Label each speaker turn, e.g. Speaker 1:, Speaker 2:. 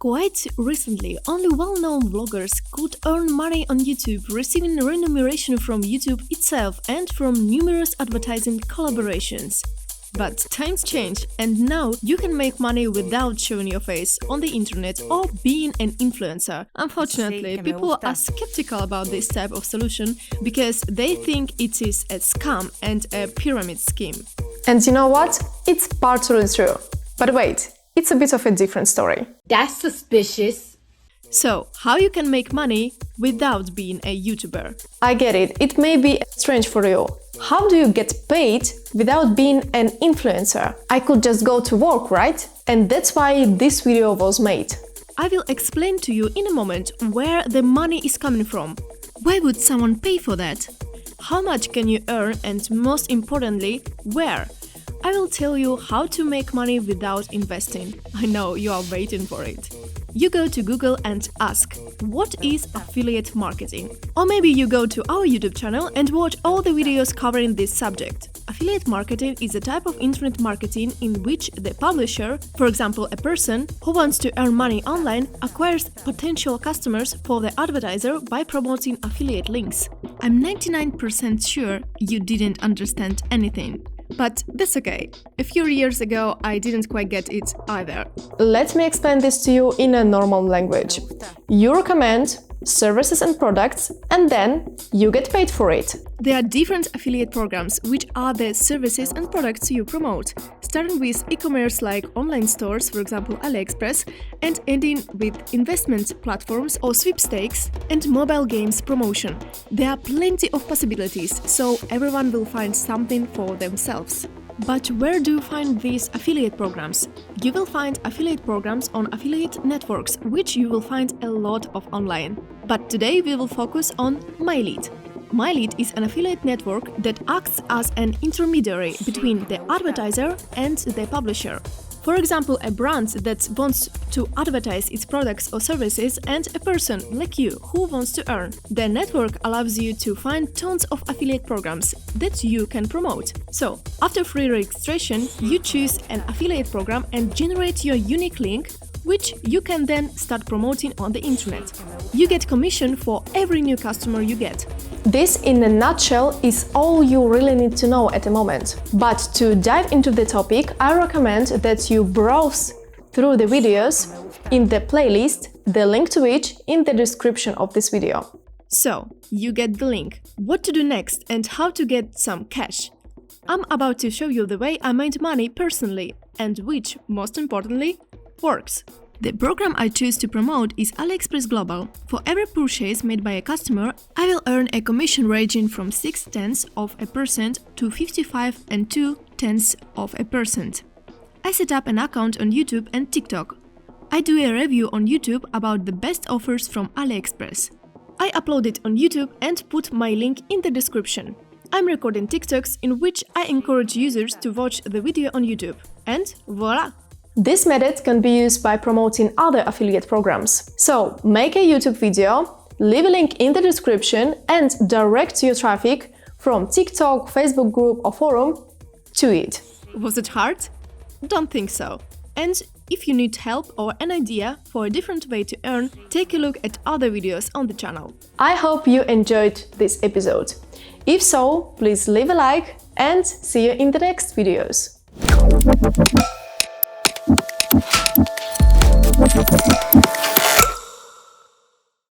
Speaker 1: Quite recently, only well-known vloggers could earn money on YouTube, receiving remuneration from YouTube itself and from numerous advertising collaborations. But times change, and now you can make money without showing your face on the internet or being an influencer. Unfortunately, people are skeptical about this type of solution because they think it is a scam and a pyramid scheme.
Speaker 2: And you know what? It's partially true. But wait, it's a bit of a different story.
Speaker 3: That's suspicious.
Speaker 1: So, how you can make money without being a YouTuber?
Speaker 2: I get it. It may be strange for you. How do you get paid without being an influencer? I could just go to work, right? And that's why this video was made.
Speaker 1: I will explain to you in a moment where the money is coming from. Why would someone pay for that? How much can you earn, and most importantly, where? I will tell you how to make money without investing. I know you are waiting for it. You go to Google and ask, what is affiliate marketing? Or maybe you go to our YouTube channel and watch all the videos covering this subject. Affiliate marketing is a type of internet marketing in which the publisher, for example a person who wants to earn money online, acquires potential customers for the advertiser by promoting affiliate links. I'm 99% sure you didn't understand anything. But that's okay. A few years ago, I didn't quite get it either.
Speaker 2: Let me explain this to you in a normal language. You recommend services and products, and then you get paid for it.
Speaker 1: There are different affiliate programs, which are the services and products you promote, starting with e-commerce like online stores, for example AliExpress, and ending with investment platforms or sweepstakes and mobile games promotion. There are plenty of possibilities, so everyone will find something for themselves. But where do you find these affiliate programs? You will find affiliate programs on affiliate networks, which you will find a lot of online. But today we will focus on MyLead. MyLead is an affiliate network that acts as an intermediary between the advertiser and the publisher. For example, a brand that wants to advertise its products or services and a person like you who wants to earn. The network allows you to find tons of affiliate programs that you can promote. So, after free registration, you choose an affiliate program and generate your unique link, which you can then start promoting on the internet. You get commission for every new customer you get.
Speaker 2: This, in a nutshell, is all you really need to know at the moment. But to dive into the topic, I recommend that you browse through the videos in the playlist, the link to which in the description of this video.
Speaker 1: So, you get the link, what to do next and how to get some cash. I'm about to show you the way I made money personally, and which, most importantly, works. The program I choose to promote is AliExpress Global. For every purchase made by a customer, I will earn a commission ranging from 0.6% to 55.2%. I set up an account on YouTube and TikTok. I do a review on YouTube about the best offers from AliExpress. I upload it on YouTube and put my link in the description. I'm recording TikToks in which I encourage users to watch the video on YouTube. And voila!
Speaker 2: This method can be used by promoting other affiliate programs. So, make a YouTube video, leave a link in the description and direct your traffic from TikTok, Facebook group or forum to it.
Speaker 1: Was it hard? Don't think so. And if you need help or an idea for a different way to earn, take a look at other videos on the channel.
Speaker 2: I hope you enjoyed this episode. If so, please leave a like and see you in the next videos.